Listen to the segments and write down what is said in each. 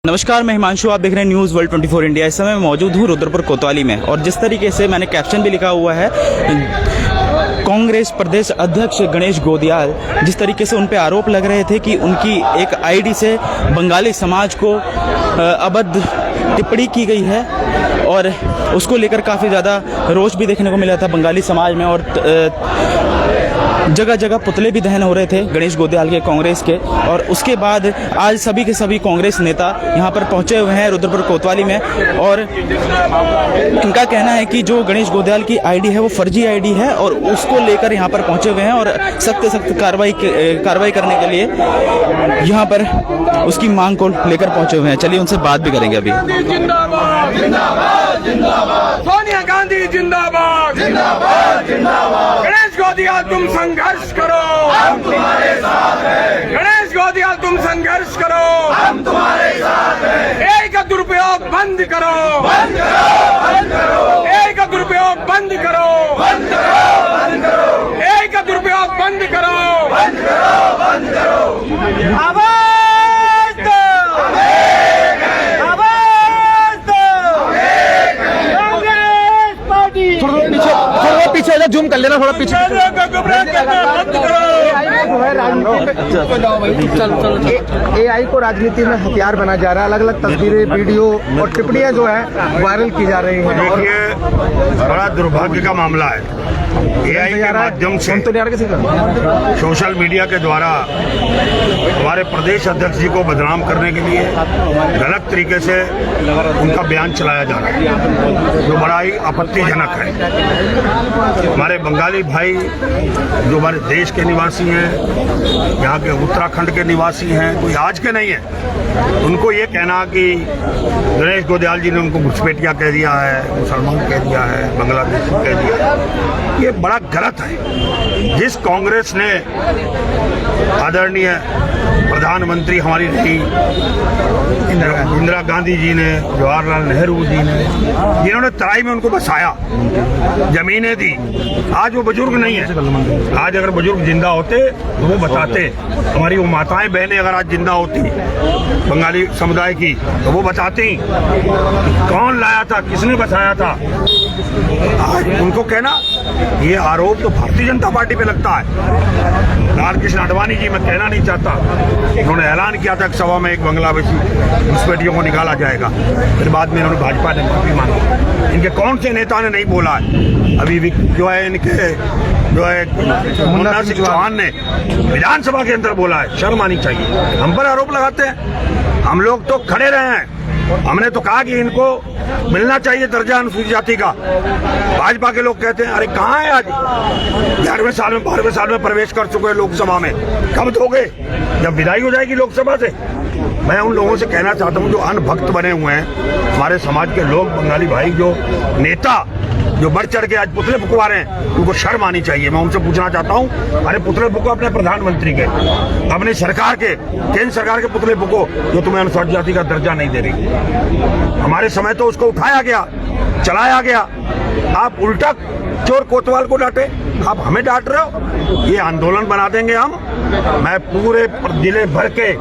नमस्कार, मैं हिमांशु। आप देख रहे हैं न्यूज़ वर्ल्ड 24 इंडिया। इस समय मैं मौजूद हूँ रुद्रपुर कोतवाली में और जिस तरीके से मैंने कैप्शन भी लिखा हुआ है, कांग्रेस प्रदेश अध्यक्ष गणेश गोदियाल, जिस तरीके से उन पे आरोप लग रहे थे कि उनकी एक आईडी से बंगाली समाज को अभद्र टिप्पणी की गई है और उसको लेकर काफ़ी ज़्यादा रोष भी देखने को मिला था बंगाली समाज में और जगह जगह पुतले भी दहन हो रहे थे गणेश गोदियाल के, कांग्रेस के। और उसके बाद आज सभी के सभी कांग्रेस नेता यहां पर पहुंचे हुए हैं रुद्रपुर कोतवाली में और इनका कहना है कि जो गणेश गोदियाल की आईडी है वो फर्जी आईडी है और उसको लेकर यहां पर पहुंचे हुए हैं और सख्त से सख्त कार्रवाई करने के लिए यहां पर उसकी मांग को लेकर पहुंचे हुए हैं। चलिए उनसे बात भी करेंगे अभी। जिंदाबाद जिंदाबाद जिंदाबाद, सोनिया गांधी जिंदाबाद जिंदाबाद जिंदाबाद। गणेश गोदियाल तुम संघर्ष करो, हम तुम्हारे साथ हैं। गणेश गोदियाल तुम संघर्ष करो, हम तुम्हारे साथ हैं। एक का दुरुपयोग बंद करो, बंद करो, बंद करो। एक का दुरुपयोग बंद करो, बंद करो, बंद करो। एक का दुरुपयोग बंद करो, बंद करो, बंद करो। आवाज दो, थोड़ा पीछे जूम कर लेना, थोड़ा पीछे। AI को राजनीति में हथियार बना जा रहा है। अलग अलग तस्वीरें, वीडियो और टिप्पणियां जो है वायरल की जा रही हैं। और ये बड़ा दुर्भाग्य का मामला है। AI के माध्यम से सोशल मीडिया के द्वारा हमारे प्रदेश अध्यक्ष जी को बदनाम करने के लिए गलत तरीके से उनका बयान चलाया जा रहा है, जो बड़ा ही आपत्तिजनक है। हमारे बंगाली भाई जो हमारे देश के निवासी हैं, यहाँ के उत्तराखंड के निवासी हैं, कोई आज के नहीं है, उनको ये कहना कि गणेश गोदियाल जी ने उनको घुसपैठिया कह दिया है, मुसलमान कह दिया है, बांग्लादेशी कह दिया है, ये बड़ा गलत है। जिस कांग्रेस ने आदरणीय प्रधानमंत्री हमारी रही इंदिरा गांधी जी ने, जवाहरलाल नेहरू जी ने, जिन्होंने तराई में उनको बसाया, जमीनें दी, आज वो बुजुर्ग नहीं है। आज अगर बुजुर्ग जिंदा होते तो वो बताते, हमारी वो माताएं बहनें अगर आज जिंदा होती बंगाली समुदाय की तो वो बताती कौन लाया था, किसने बसाया था। आज उनको कहना, ये आरोप तो भारतीय जनता पार्टी पे लगता है। लालकृष्ण आडवाणी जी, मैं कहना नहीं चाहता, उन्होंने ऐलान किया था कि सभा में एक बांग्लादेशी घुसपैठियों को निकाला जाएगा, फिर बाद में इन्होंने भाजपा ने माफी मांगी। इनके कौन से नेता ने नहीं बोला है? अभी भी जो है इनके जो है मुन्ना सिंह चौहान ने विधानसभा के अंदर बोला है, शर्म आनी चाहिए। हम पर आरोप लगाते हैं। हम लोग तो खड़े रहे हैं, हमने तो कहा कि इनको मिलना चाहिए दर्जा अनुसूचित जाति का। भाजपा के लोग कहते हैं अरे कहाँ है, आज 11वें साल में 12वें साल में प्रवेश कर चुके हैं लोकसभा में, कब दोगे? जब विदाई हो जाएगी लोकसभा से। मैं उन लोगों से कहना चाहता हूँ जो अनभक्त बने हुए हैं, हमारे समाज के लोग, बंगाली भाई, जो नेता जो बढ़ चढ़ के आज पुतले फुकवा रहे हैं, उनको शर्म आनी चाहिए। मैं उनसे पूछना चाहता हूँ, अरे पुतले फुको अपने प्रधानमंत्री के, अपने सरकार के, केंद्र सरकार के पुतले फुको जो तुम्हें अनुसूचित जाति का दर्जा नहीं दे रही। हमारे समय तो उसको उठाया गया, चलाया गया, आप उल्टा चोर कोतवाल को डांटे, आप हमें डांट रहे हो। ये आंदोलन बना देंगे हम। मैं पूरे जिले भर के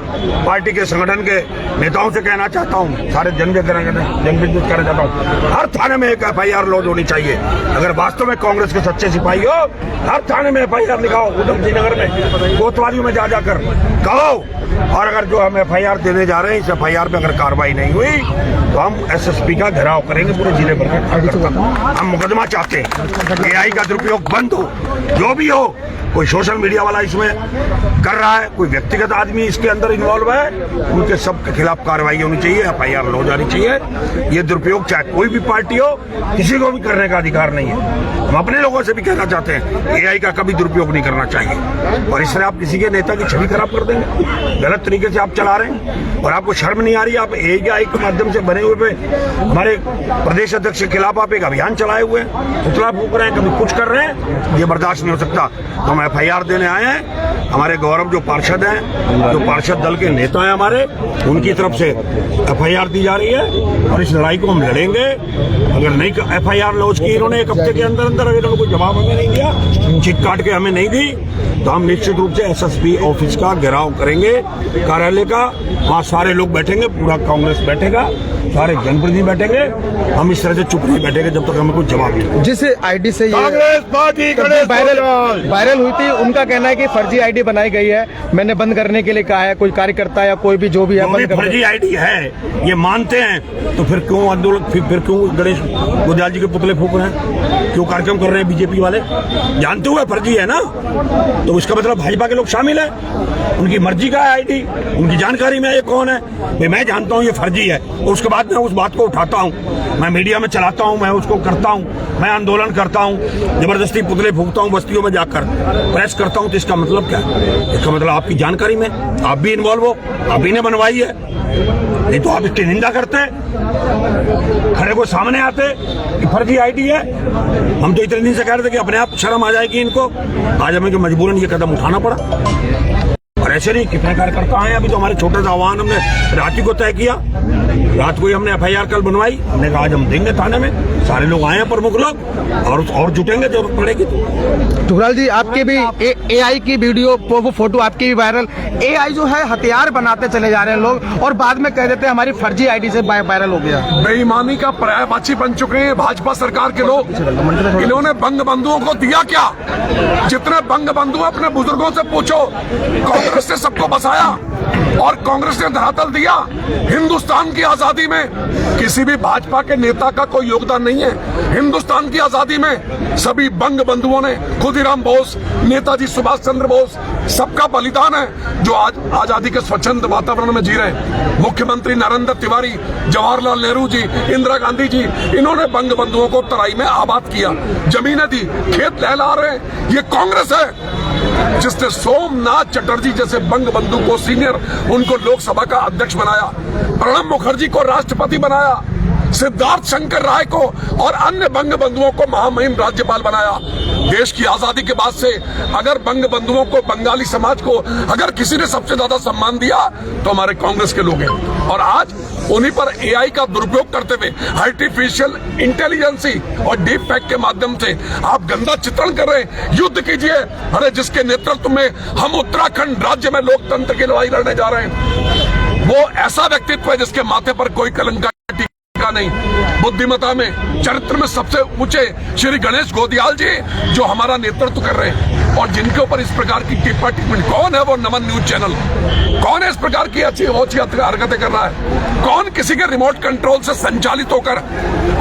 पार्टी के संगठन के नेताओं से कहना चाहता हूँ, सारे जनविद्युत करना चाहता हूँ, हर थाने में एक FIR लॉन्च होनी चाहिए। अगर वास्तव में कांग्रेस के सच्चे सिपाही हो, हर थाने में FIR लिखाओ, उधम सिंह नगर में, कोतवाली में जा जाकर कहो। और अगर जो हम FIR देने जा रहे हैं, इस FIR पे अगर कार्रवाई नहीं हुई तो हम SSP का घेराव करेंगे पूरे जिले भर में। हम मुकदमा चाहते हैं, AI का दुरुपयोग बंद हो। जो भी हो, कोई सोशल मीडिया वाला इसमें कर रहा है, कोई व्यक्तिगत आदमी इसके अंदर इन्वॉल्व है, उनके सबके खिलाफ कार्रवाई होनी चाहिए, FIR हो जानी चाहिए। ये दुरुपयोग चाहे कोई भी पार्टी हो, किसी को भी करने का अधिकार नहीं है। हम अपने लोगों से भी कहना चाहते हैं, AI का कभी दुरुपयोग नहीं करना चाहिए। और इससे आप किसी के नेता की छवि खराब कर देंगे, गलत तरीके से आप चला रहे हैं और आपको शर्म नहीं आ रही। आप AI के माध्यम से बने हुए पे हमारे प्रदेश अध्यक्ष के खिलाफ आप एक अभियान चलाए हुए हैं, पुतला फूक रहे हैं, कभी कुछ कर रहे हैं, ये बर्दाश्त नहीं हो सकता। तो हम FIR देने आए हैं। हमारे गौरव जो पार्षद हैं, जो पार्षद दल के नेता हैं हमारे, उनकी तरफ से FIR दी जा रही है और इस लड़ाई को हम लड़ेंगे। अगर नहीं FIR लॉन्च की इन्होंने 1 हफ्ते के अंदर अंदर, अगर इन्होंने कोई जवाब हमें नहीं दिया, चिट काट के हमें नहीं दी, तो हम निश्चित रूप से SSP ऑफिस का घेराव करेंगे। कार्यालय का, वहाँ सारे लोग बैठेंगे, पूरा कांग्रेस बैठेगा, सारे जनप्रतिनिधि बैठेंगे। हम इस तरह से चुप नहीं बैठेंगे जब तक हमें कुछ जवाब नहीं। जिस आईडी से ये कांग्रेस पार्टी वायरल हुई थी, उनका कहना है कि फर्जी आईडी बनाई गई है, मैंने बंद करने के लिए कहा है, कोई कार्यकर्ता या कोई भी जो भी है बंद कर दे। फर्जी आईडी है ये मानते हैं तो फिर क्यों आंदोलन, फिर क्यों गणेश गोदियाल जी के पुतले फूक रहे हैं, क्यों कार्यक्रम कर रहे हैं बीजेपी वाले? जानते हुए फर्जी है ना, तो इसका मतलब भाजपा के लोग शामिल है, उनकी मर्जी का है आईडी, उनकी जानकारी में ये कौन है? मैं जानता हूँ ये फर्जी है और उसके बाद मैं उस बात को उठाता हूँ, मैं मीडिया में चलाता हूँ, मैं उसको करता हूँ, मैं आंदोलन करता हूँ, जबरदस्ती पुतले फूकता हूँ बस्तियों में जाकर, प्रेस करता हूँ। तो इसका मतलब क्या है? इसका मतलब आपकी जानकारी में आप भी इन्वॉल्व हो, आप ही ने बनवाई है, नहीं तो आप इसकी निंदा करते हैं, खड़े को सामने आते कि फर्जी आईडी है। हम तो इतने दिन से कह रहे थे कि अपने आप शर्म आ जाएगी इनको, आज हमें कि मजबूरन ये कदम उठाना पड़ा। और ऐसे नहीं, कितने कार्यकर्ता आए, अभी तो हमारे छोटे सा आह्वान हमने रात ही को तय किया, रात को ही हमने FIR कल बनवाई, हमने कहा आज हम देंगे थाने में, सारे लोग आए हैं प्रमुख लोग और जुटेंगे जरूरत पड़ेगी तो। टुकराल जी, आपके भी AI की वीडियो वो फोटो आपकी भी वायरल, AI जो है हथियार बनाते चले जा रहे हैं लोग और बाद में कह देते हैं हमारी फर्जी आईडी से वायरल हो गया। बेईमानी का पर्यायवाची बन चुके हैं भाजपा सरकार के लोग। इन्होंने बंग बंधुओं को दिया क्या? जितने बंग बंधु अपने बुजुर्गों से पूछो, कांग्रेस ने सबको बसाया और कांग्रेस ने धरातल दिया। हिंदुस्तान की आजादी में किसी भी भाजपा के नेता का कोई योगदान नहीं है। हिंदुस्तान की आजादी में सभी बंग बंधुओं ने, खुदीराम बोस, नेताजी सुभाष चंद्र बोस, सबका बलिदान है जो आज आजादी के स्वच्छंद वातावरण में जी रहे हैं। मुख्यमंत्री नरेंद्र तिवारी, जवाहरलाल नेहरू जी, इंदिरा गांधी जी, इन्होंने बंग बंधुओं को तराई में आबाद किया, जमीनें दी, खेत लहला रहे हैं। ये कांग्रेस है जिसने सोमनाथ चटर्जी जैसे बंग बंधु को सीनियर, उनको लोकसभा का अध्यक्ष बनाया, प्रणब मुखर्जी को राष्ट्रपति बनाया, सिद्धार्थ शंकर राय को और अन्य बंग बंधुओं को महामहिम राज्यपाल बनाया। देश की आजादी के बाद से अगर बंग बंधुओं को, बंगाली समाज को अगर किसी ने सबसे ज्यादा सम्मान दिया तो हमारे कांग्रेस के लोग हैं। और आज उन्हीं पर AI का दुरुपयोग करते हुए आर्टिफिशियल इंटेलिजेंसी और डीप फैक्ट के माध्यम से आप गंदा चित्रण कर रहे हैं। युद्ध कीजिए, अरे जिसके नेतृत्व में हम उत्तराखंड राज्य में लोकतंत्र की लड़ाई लड़ने जा रहे हैं, वो ऐसा व्यक्तित्व है जिसके माथे पर कोई कलंक का नहीं। बुद्धिमता में, चरित्र में सबसे ऊंचे श्री गणेश गोदियाल जी जो हमारा नेतृत्व कर रहे हैं और जिनके ऊपर इस प्रकार की टिप्पणी, कौन है वो नमन न्यूज चैनल, कौन है इस प्रकार की अच्छी हरकतें कर रहा है, कौन किसी के रिमोट कंट्रोल से संचालित होकर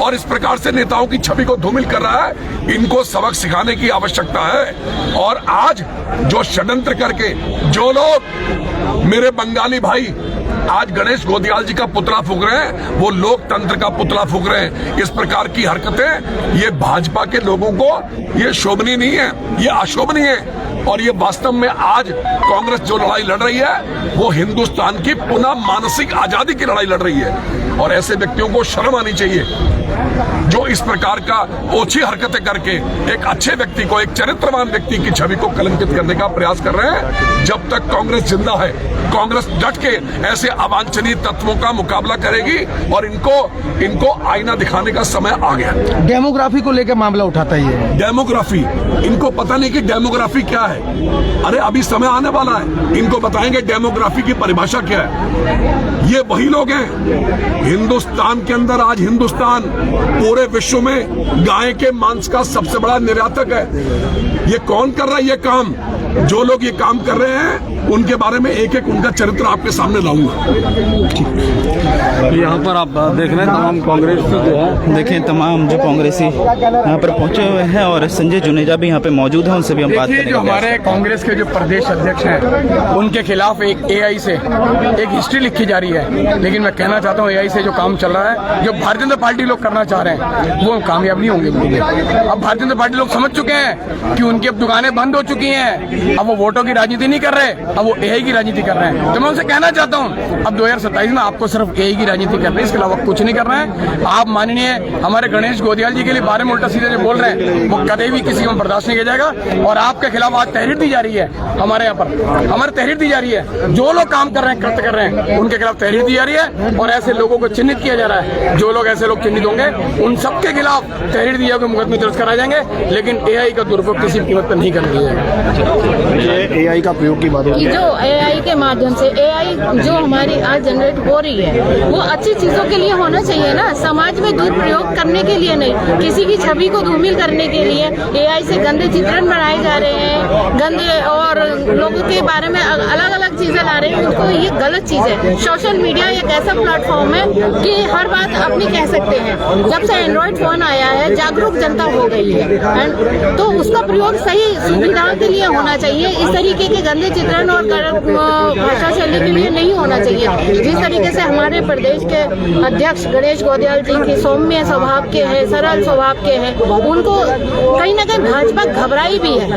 और इस प्रकार से नेताओं की छवि को धूमिल कर रहा है। इनको सबक सिखाने की आवश्यकता है। और आज जो षड्यंत्र करके जो लोग, मेरे बंगाली भाई आज गणेश गोदियाल जी का पुतला फूक रहे हैं, वो लोकतंत्र का पुतला फूक रहे हैं। इस प्रकार की हरकतें ये भाजपा के लोगों को ये शोभनीय नहीं है, ये अशोभनीय है। और ये वास्तव में आज कांग्रेस जो लड़ाई लड़ रही है वो हिंदुस्तान की पुनः मानसिक आजादी की लड़ाई लड़ रही है। और ऐसे व्यक्तियों को शर्म आनी चाहिए जो इस प्रकार का ओछी हरकतें करके एक अच्छे व्यक्ति को, एक चरित्रवान व्यक्ति की छवि को कलंकित करने का प्रयास कर रहे हैं। जब तक कांग्रेस जिंदा है, कांग्रेस डट के ऐसे अवांछनीय तत्वों का मुकाबला करेगी और इनको आईना दिखाने का समय आ गया। डेमोग्राफी को लेकर मामला उठाता है। डेमोग्राफी, इनको पता नहीं कि डेमोग्राफी क्या है। अरे अभी समय आने वाला है, इनको बताएंगे डेमोग्राफी की परिभाषा क्या है। ये वही लोग हैं हिंदुस्तान के अंदर, आज हिंदुस्तान पूरे विश्व में गाय के मांस का सबसे बड़ा निर्यातक है। ये कौन कर रहा है ये काम? जो लोग ये काम कर रहे हैं उनके बारे में एक एक उनका चरित्र आपके सामने लाऊंगा। यहाँ पर आप देख रहे हैं तमाम कांग्रेस जो है, देखें तमाम जो कांग्रेसी यहाँ पर पहुंचे हुए हैं और संजय जुनेजा भी यहाँ पे मौजूद हैं, उनसे भी हम बात करेंगे। जो हमारे कांग्रेस के जो प्रदेश अध्यक्ष हैं उनके खिलाफ एक AI से एक हिस्ट्री लिखी जा रही है, लेकिन मैं कहना चाहता हूँ AI से जो काम चल रहा है, जो भारतीय जनता पार्टी लोग करना चाह रहे हैं वो कामयाब नहीं होंगे। अब भारतीय जनता पार्टी लोग समझ चुके हैं कि उनकी अब दुकानें बंद हो चुकी हैं, अब वो वोटों की राजनीति नहीं कर रहे, अब वो AI की राजनीति कर रहे हैं। तो मैं उनसे कहना चाहता हूँ अब 2027 में आपको सिर्फ AI की राजनीति करनी है, इसके अलावा कुछ नहीं करना है। आप माननीय हमारे गणेश गोदियाल जी के लिए बारे में उल्टा सीधा जो बोल रहे हैं वो कभी भी किसी को बर्दाश्त नहीं किया जाएगा। और आपके खिलाफ आज तहरीर दी जा रही है, हमारे यहाँ पर हमारी तहरीर दी जा रही है। जो लोग काम कर रहे हैं, कृत्य कर रहे हैं, उनके खिलाफ तहरीर दी जा रही है और ऐसे लोगों को चिन्हित किया जा रहा है। जो लोग ऐसे लोग चिन्हित होंगे उन सबके खिलाफ तहरीर दिया हुआ मुकदमे दर्ज कराए जाएंगे, लेकिन AI का दुरुपयोग किसी कीमत पर नहीं करना चाहिए। AI का प्रयोग की बात होती जो एआई के माध्यम से एआई जो हमारी आज जनरेट हो रही है वो अच्छी चीजों के लिए होना चाहिए ना, समाज में दुरुपयोग करने के लिए नहीं, किसी की छवि को धूमिल करने के लिए एआई से गंदे चित्रण बनाए जा रहे हैं, गंदे और लोगों के बारे में अलग अलग चीजें ला रहे हैं, उनको ये गलत चीज है। सोशल मीडिया एक ऐसा प्लेटफॉर्म है कि हर बात अपनी कह सकते हैं। जब से एंड्रॉइड फोन आया है जागरूक जनता हो गई है, तो उसका प्रयोग सही सुविधाओं के लिए होना चाहिए। इस तरीके के गंदे चित्रण और भाषा शैली के लिए नहीं होना चाहिए। जिस तरीके से हमारे प्रदेश के अध्यक्ष गणेश गोदियाल जी की सौम्य स्वभाव के हैं, सरल स्वभाव के हैं, उनको कहीं ना कहीं भाजपा घबराई भी है।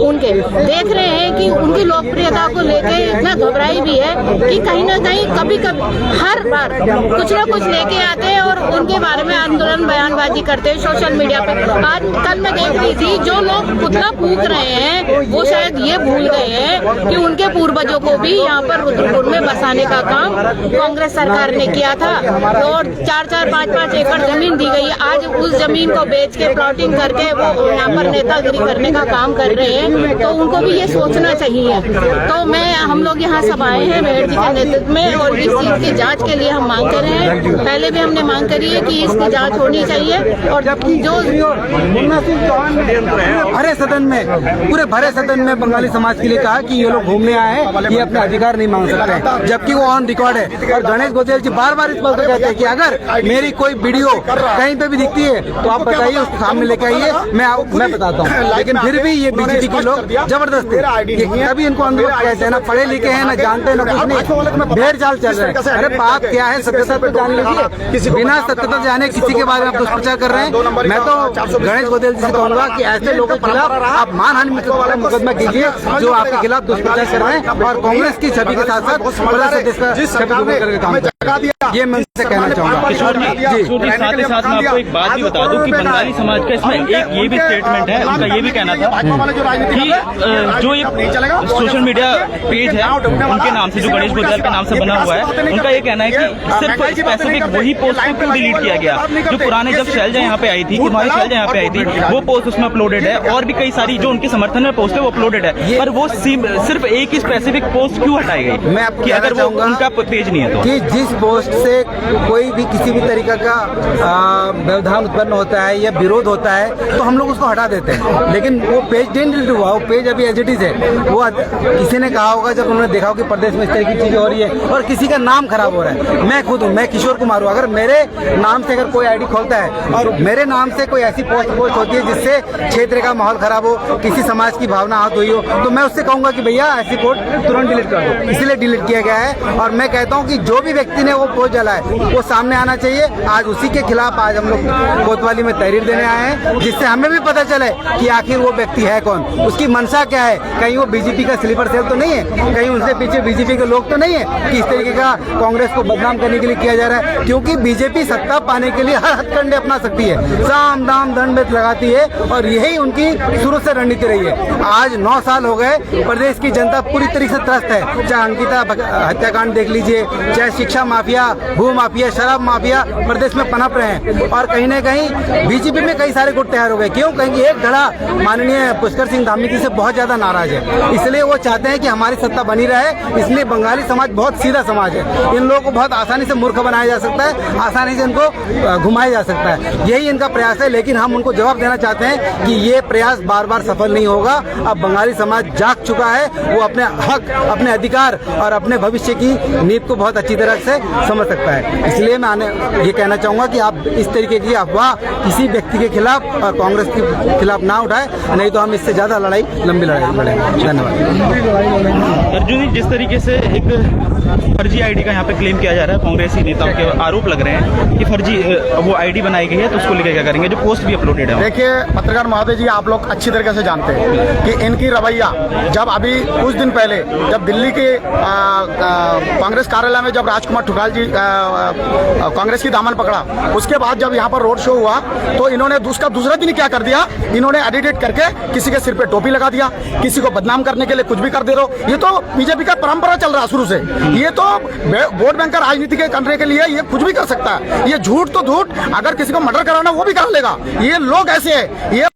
उनके देख रहे हैं कि उनकी लोकप्रियता को लेके इतना घबराई भी है कि कहीं ना कहीं कभी कभी हर बार कुछ ना कुछ लेके आते हैं और उनके बारे में आंदोलन बयानबाजी करते हैं सोशल मीडिया पर। आज कल मैं देख रही थी जो लोग पुतला फूंक रहे हैं वो शायद ये भूल गए हैं कि उनके पूर्वजों को भी यहाँ पर रुद्रपुर में बसाने का काम कांग्रेस सरकार ने किया था और 4-4, 5-5 एकड़ जमीन दी गई। आज उस जमीन को बेच के प्लॉटिंग करके वो यहाँ पर नेतागिरी करने का काम कर रहे हैं, तो उनको भी ये सोचना चाहिए। तो हम लोग यहाँ सब आए हैं मेयर जी के नेतृत्व में और इस चीज की जांच के लिए हम मांग कर रहे हैं। पहले भी हमने मांग करी है कि इसकी जांच होनी चाहिए और जो भरे सदन में पूरे भरे सदन में बंगाली समाज के लिए कहा कि ये लोग घूमने आए हैं, ये अपने अधिकार नहीं मांग सकते, जबकि वो ऑन रिकॉर्ड है। और गणेश गोदियाल जी बार बार इस बात को कहते हैं कि अगर मेरी कोई वीडियो कहीं पे भी दिखती है तो आप बताइए, उसको सामने लेके आइए, मैं बताता हूँ। लेकिन फिर भी ये बीजेपी के लोग जबरदस्ती, तभी इनको अंदर कहते हैं ना पढ़े लिखे हैं ना जानते हैं ना कुछ नहीं, ढेर चाल चल रहे हैं। अरे बात क्या है, सत्यता तो जान लीजिए, बिना सत्यता जाने किसी के बारे में आप दुष्प्रचार कर रहे हैं। मैं तो गणेश गोदियाल जी से कहूंगा कि ऐसे लोगों के खिलाफ आप मानहानि मुकदमा कीजिए जो आपके खिलाफ दुष्प्रचार कर रहे हैं और कांग्रेस की छवि के साथ साथ ये मैं उनसे कहना चाहूंगा। किशोर जी साथ ही साथ मैं आपको एक बात भी बता दूं कि बंगाली समाज का इसमें एक ये भी स्टेटमेंट है, उनका ये भी कहना था कि जो ये सोशल मीडिया पेज है उनके नाम से, जो गणेश गोदियाल के नाम से बना हुआ है, उनका ये कहना है कि सिर्फ स्पेसिफिक वही पोस्ट को क्यों डिलीट किया गया जो पुराने जब शैलजा यहाँ पे आई थी, कुमारी शैलजा यहाँ पे आई थी, वो पोस्ट उसमें अपलोडेड है और भी कई सारी जो उनके समर्थन में पोस्ट है वो अपलोडेड है, पर वो सिर्फ एक ही स्पेसिफिक पोस्ट क्यों हटाई गई? मैं आपको कि अगर वो उनका पेज नहीं है तो कि जिस पोस्ट से कोई भी किसी भी तरीके का व्यवधान उत्पन्न होता है या विरोध होता है तो हम लोग उसको हटा देते हैं, लेकिन वो पेज डिलीट हुआ, वो पेज अभी एज इट इज है। वो किसी ने कहा होगा जब उन्होंने देखा हो कि प्रदेश में इस तरह की चीजें हो रही है और किसी का नाम खराब हो रहा है। मैं खुद हूँ, मैं किशोर कुमार हूँ, अगर मेरे नाम से अगर कोई आईडी खोलता है और मेरे नाम से कोई ऐसी पोस्ट होती है जिससे क्षेत्र का माहौल खराब हो, किसी समाज की भावना आहत हुई हो, तो मैं उससे कहूंगा कि भैया ऐसी पोस्ट तुरंत डिलीट कर दो। इसलिए डिलीट किया गया है और मैं कहता हूँ कि जो भी व्यक्ति ने वो पोस्ट डाला है वो सामने आना चाहिए। आज उसी के खिलाफ आज हम लोग कोतवाली में तहरीर देने आए हैं, जिससे हमें भी पता चले कि आखिर वो व्यक्ति है कौन, उसकी मंशा क्या है। कहीं वो बीजेपी का स्लीपर सेल तो नहीं है, कहीं उनसे पीछे बीजेपी के लोग तो नहीं है कि इस तरीके का कांग्रेस को बदनाम करने के लिए किया जा रहा है, क्योंकि बीजेपी सत्ता पाने के लिए हर हथकंडे अपना सकती है, साम दाम दंड भेद लगाती है और यही उनकी शुरू से रणनीति रही है। आज 9 साल हो गए, प्रदेश की जनता पूरी तरीके से त्रस्त है, चाहे अंकिता हत्याकांड देख लीजिए, चाहे शिक्षा माफिया, भू माफिया, शराब माफिया प्रदेश में पनप रहे हैं और कहीं न कहीं बीजेपी में कई सारे गुट तैयार हो गए। क्यों? कहीं एक धड़ा माननीय पुष्कर सिंह धामी जी से बहुत ज्यादा नाराज है, इसलिए वो चाहते हैं कि हमारी सत्ता बनी रहे। इसलिए बंगाली समाज बहुत सीधा समाज है, इन लोगों को बहुत आसानी से मूर्ख बनाया जा सकता है, आसानी से इनको घुमाया जा सकता है, यही इनका प्रयास है। लेकिन हम उनको जवाब देना चाहते हैं कि ये प्रयास बार बार सफल नहीं होगा। अब बंगाली समाज जाग चुका है, वो अपने हक, अपने अधिकार और अपने भविष्य की नीति को बहुत अच्छी तरह से समझ सकता है। इसलिए मैं ये कहना चाहूंगा कि आप इस तरीके की अफवाह किसी व्यक्ति के खिलाफ और कांग्रेस के खिलाफ ना उठाए, नहीं तो हम इससे ज्यादा लंबी लड़ाई लड़ेंगे। धन्यवाद। अर्जुन जी, जिस तरीके से एक फर्जी आईडी का यहाँ पे क्लेम किया जा रहा है, कांग्रेसी नेताओं के आरोप लग रहे हैं कि फर्जी वो आईडी बनाई गई है, तो उसको लेकर क्या करेंगे? जो पोस्ट भी अपलोडेड है। देखिए पत्रकार महोदय जी, आप लोग अच्छी तरीके से जानते हैं कि इनकी रवैया, जब अभी कुछ दिन पहले जब दिल्ली के कांग्रेस कार्यालय में जब राजकुमार ठुकाल जी कांग्रेस की दामन पकड़ा, उसके बाद जब यहाँ पर रोड शो हुआ तो इन्होंने उसका दूसरा दिन क्या कर दिया, इन्होंने एडिट करके किसी के सिर पे टोपी लगा दिया, किसी को बदनाम करने के लिए कुछ भी कर दे रहे हो। ये तो बीजेपी का परंपरा चल रहा है शुरू से, ये तो वोट बैंक का राजनीति के करने के लिए ये कुछ भी कर सकता है। ये झूठ तो झूठ, अगर किसी को मर्डर कराना वो भी करा लेगा। ये लोग ऐसे है, ये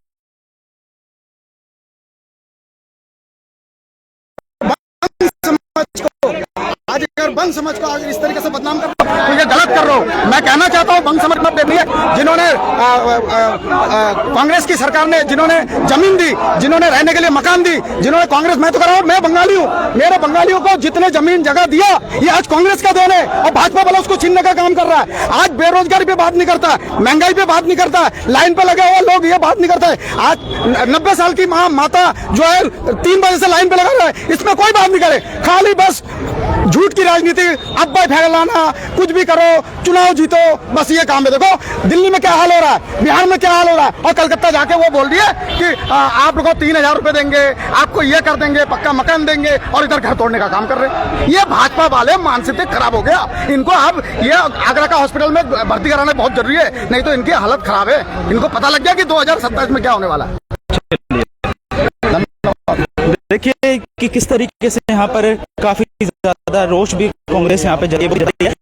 बंग समाज को अगर इस तरीके से बदनाम कर रहे हो तो ये गलत कर रहे हो। मैं कहना चाहता हूँ बंग समाज मत देखिए, जिन्होंने कांग्रेस की सरकार ने जिन्होंने जमीन दी, जिन्होंने रहने के लिए मकान दी, जिन्होंने कांग्रेस, मैं तो कर रहा हूँ, मैं बंगाली हूँ, मेरे बंगालियों को जितने जमीन जगह दिया ये आज कांग्रेस का देन है और भाजपा वाला उसको छीनने का काम कर रहा है। आज बेरोजगारी पे बात नहीं करता है, महंगाई पे बात नहीं करता है, लाइन पे लगे हुए लोग ये बात नहीं करता है। आज 90 साल की माता जो है 3 बजे से लाइन पे लगा रहा है, इसमें कोई बात नहीं करे, खाली बस झूठ की राजनीति, अब्बा फैलाना, कुछ भी करो, चुनाव जीतो, बस ये काम है। देखो दिल्ली में क्या हाल हो रहा है, बिहार में क्या हाल हो रहा है, और कलकत्ता जाके वो बोल दिए कि आप लोगों को 3000 रुपए देंगे, आपको ये कर देंगे, पक्का मकान देंगे, और इधर घर तोड़ने का काम कर रहे हैं। ये भाजपा वाले मानसिकता खराब हो गया इनको। अब ये आगरा का हॉस्पिटल में भर्ती कराना बहुत जरूरी है, नहीं तो इनकी हालत खराब है। इनको पता लग गया कि 2027 में क्या होने वाला है। देखिए कि किस तरीके से यहाँ पर काफी ज्यादा रोष भी कांग्रेस यहाँ पे जताई है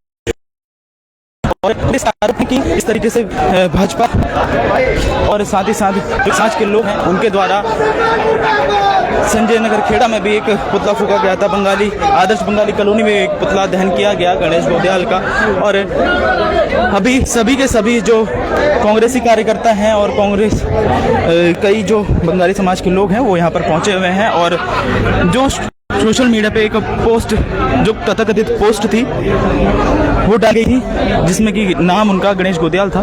और इस आरोप है कि इस तरीके से भाजपा और साथ ही साथ समाज के लोग हैं उनके द्वारा संजय नगर खेड़ा में भी एक पुतला फूका गया था। बंगाली आदर्श बंगाली कॉलोनी में एक पुतला दहन किया गया गणेश गोदयाल का। और अभी सभी के सभी जो कांग्रेसी कार्यकर्ता हैं और कांग्रेस कई जो बंगाली समाज के लोग हैं वो यहाँ पर पहुंचे हुए हैं। और जो सोशल मीडिया पे एक पोस्ट, जो तथाकथित पोस्ट थी, वो डाल गई थी जिसमें कि नाम उनका गणेश गोदयाल था,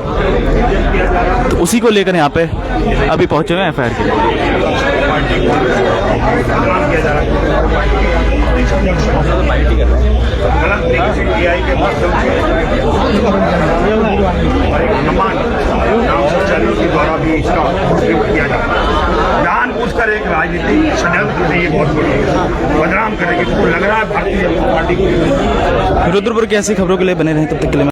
तो उसी को लेकर यहाँ पे अभी पहुंचे हुए हैं एफआईआर के द्वारा भी इसका उपयोग किया जाता है। जानबूझकर एक राजनीतिक षड्यंत्र से ये बहुत बड़ी बदनाम करेगी, तो लग रहा है भारतीय जनता पार्टी को। रुद्रपुर की ऐसी खबरों के लिए बने रहें, तब तक के लिए